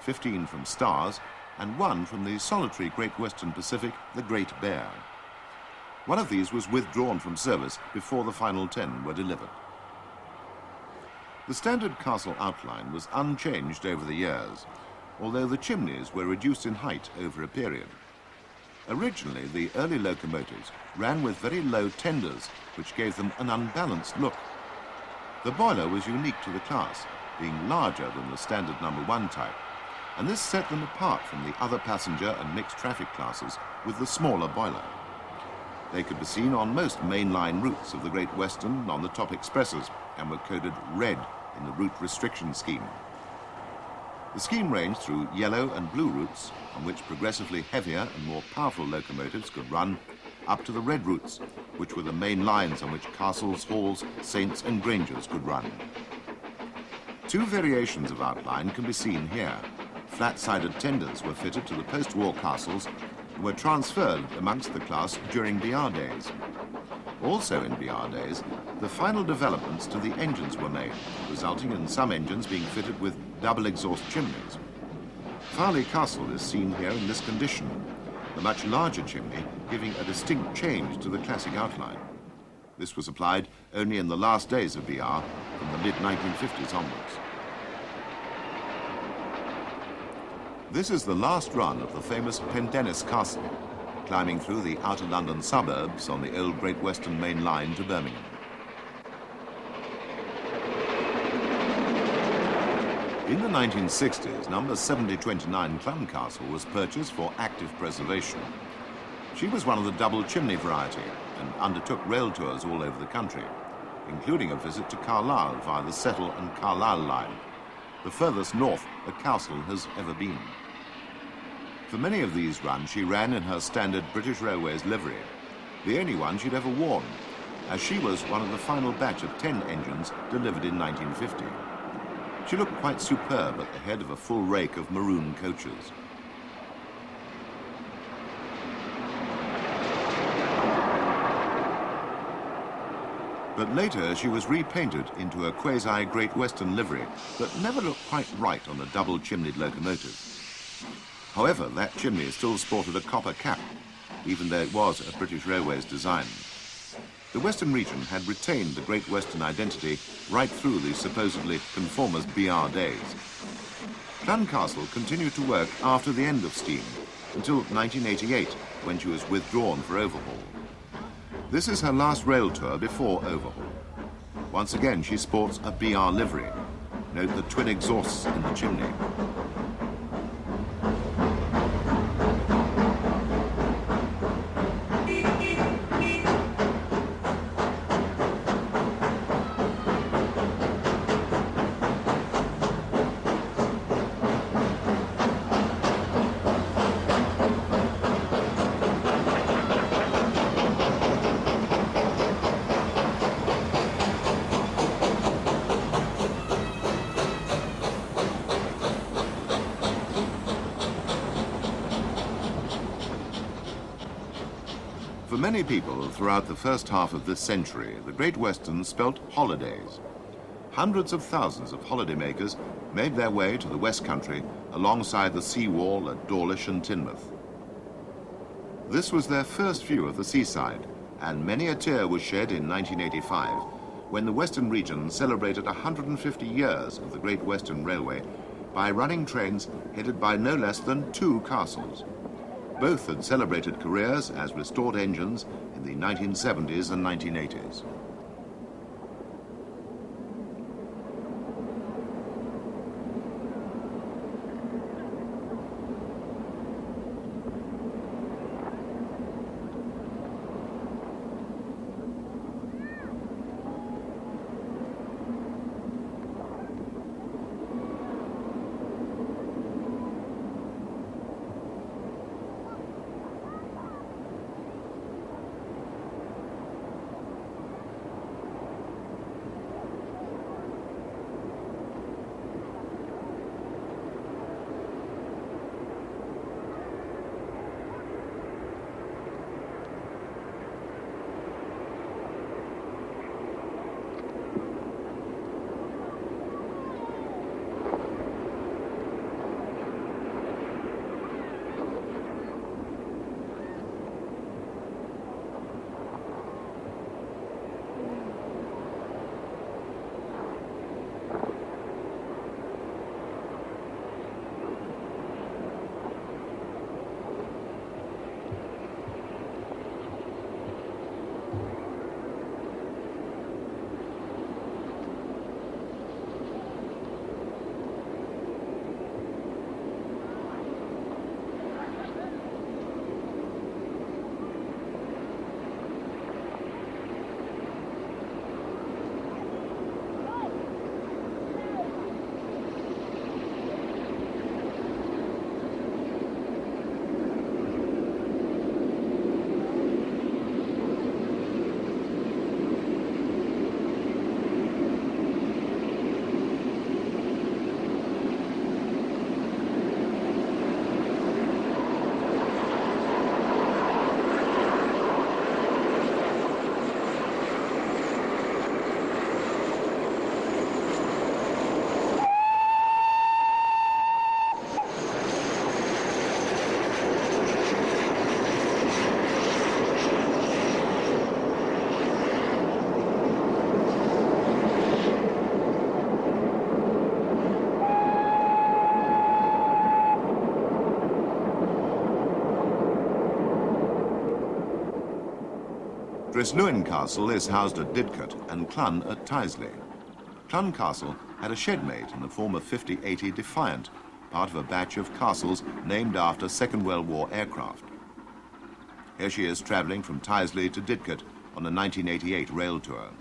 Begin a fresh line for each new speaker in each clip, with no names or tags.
15 from Stars, and 1 from the solitary Great Western Pacific, the G.W.R. One of these was withdrawn from service before the final 10 were delivered. The standard castle outline was unchanged over the years, although the chimneys were reduced in height over a period. Originally, the early locomotives ran with very low tenders, which gave them an unbalanced look. The boiler was unique to the class, being larger than the standard number 1 type, and this set them apart from the other passenger and mixed traffic classes with the smaller boiler. They could be seen on most mainline routes of the Great Western on the top expresses and were coded red in the route restriction scheme. The scheme ranged through yellow and blue routes, on which progressively heavier and more powerful locomotives could run, up to the red routes, which were the main lines on which castles, halls, saints and grangers could run. 2 variations of outline can be seen here. Flat-sided tenders were fitted to the post-war castles and were transferred amongst the class during B.R. days. Also in B.R. days, the final developments to the engines were made, resulting in some engines being fitted with double exhaust chimneys. Farley Castle is seen here in this condition, the much larger chimney giving a distinct change to the classic outline. This was applied only in the last days of B.R. from the mid-1950s onwards. This is the last run of the famous Pendennis Castle, climbing through the outer London suburbs on the old Great Western Main Line to Birmingham. In the 1960s, number 7029 Clun Castle was purchased for active preservation. She was one of the double chimney variety and undertook rail tours all over the country, including a visit to Carlisle via the Settle and Carlisle line, the furthest north a castle has ever been. For many of these runs, she ran in her standard British Railways livery, the only one she'd ever worn, as she was one of the final batch of 10 engines delivered in 1950. She looked quite superb at the head of a full rake of maroon coaches. But later she was repainted into a quasi-Great Western livery that never looked quite right on a double-chimneyed locomotive. However, that chimney still sported a copper cap, even though it was a British Railways design. The Western region had retained the Great Western identity right through the supposedly conformist B.R. days. Clun Castle continued to work after the end of steam, until 1988, when she was withdrawn for overhaul. This is her last rail tour before overhaul. Once again, she sports a B.R. livery. Note the twin exhausts in the chimney. For many people throughout the first half of this century, the Great Western spelt holidays. Hundreds of thousands of holidaymakers made their way to the West Country alongside the seawall at Dawlish and Teignmouth. This was their first view of the seaside, and many a tear was shed in 1985 when the Western region celebrated 150 years of the Great Western Railway by running trains headed by no less than 2 castles. Both had celebrated careers as restored engines in the 1970s and 1980s. Dressluin Castle is housed at Didcot and Clun at Tyseley. Clun Castle had a shedmate in the form of 5080 Defiant, part of a batch of castles named after Second World War aircraft. Here she is travelling from Tyseley to Didcot on a 1988 rail tour.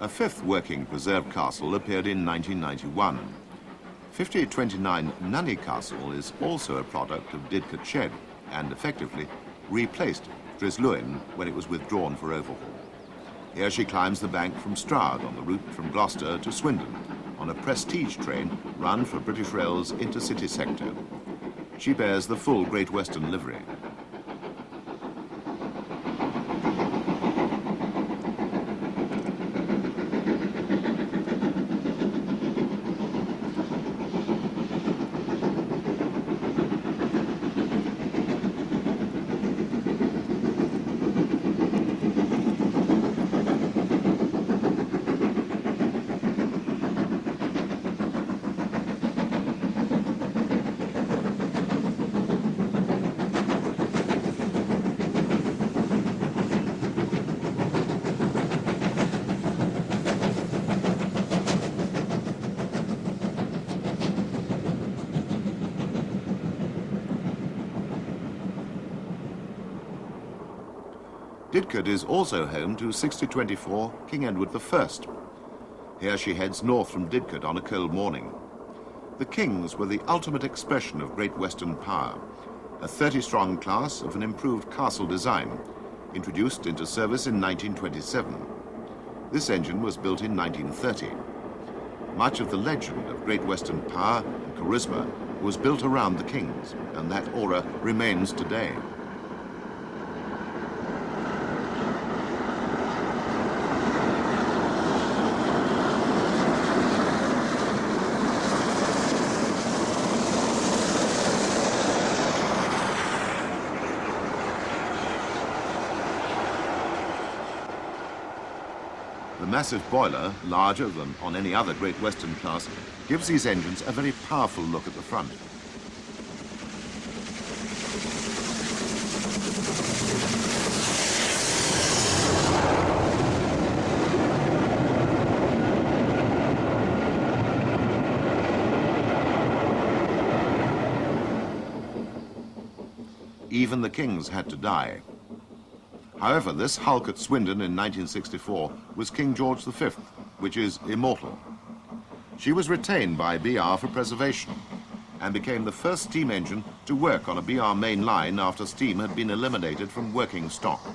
A fifth working preserved castle appeared in 1991. 5029 Nunney Castle is also a product of Didcot Shed and effectively replaced Dressluin when it was withdrawn for overhaul. Here she climbs the bank from Stroud on the route from Gloucester to Swindon on a prestige train run for British Rail's intercity sector. She bears the full Great Western livery. Didcot is also home to 6024 King Edward I. Here she heads north from Didcot on a cold morning. The Kings were the ultimate expression of Great Western power, a 30-strong class of an improved castle design, introduced into service in 1927. This engine was built in 1930. Much of the legend of Great Western power and charisma was built around the Kings, and that aura remains today. The massive boiler, larger than on any other Great Western class, gives these engines a very powerful look at the front. Even the Kings had to die. However, this hulk at Swindon in 1964 was King George V, which is immortal. She was retained by BR for preservation and became the first steam engine to work on a BR main line after steam had been eliminated from working stock.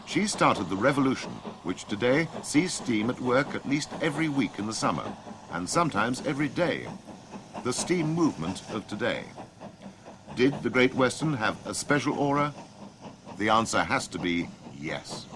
She started the revolution, which today sees steam at work at least every week in the summer, and sometimes every day. The steam movement of today. Did the Great Western have a special aura? The answer has to be yes.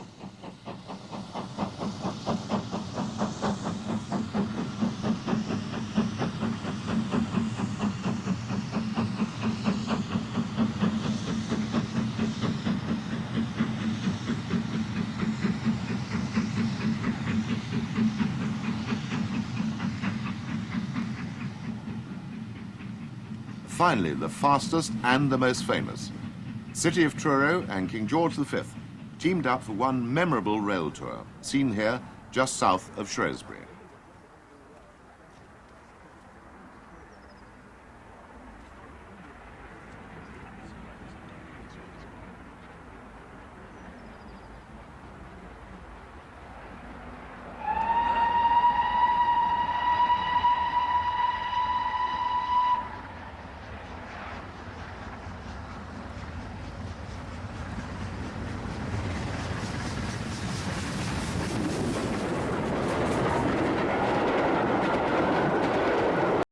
Finally, the fastest and the most famous. City of Truro and King George V teamed up for one memorable rail tour, seen here just south of Shrewsbury.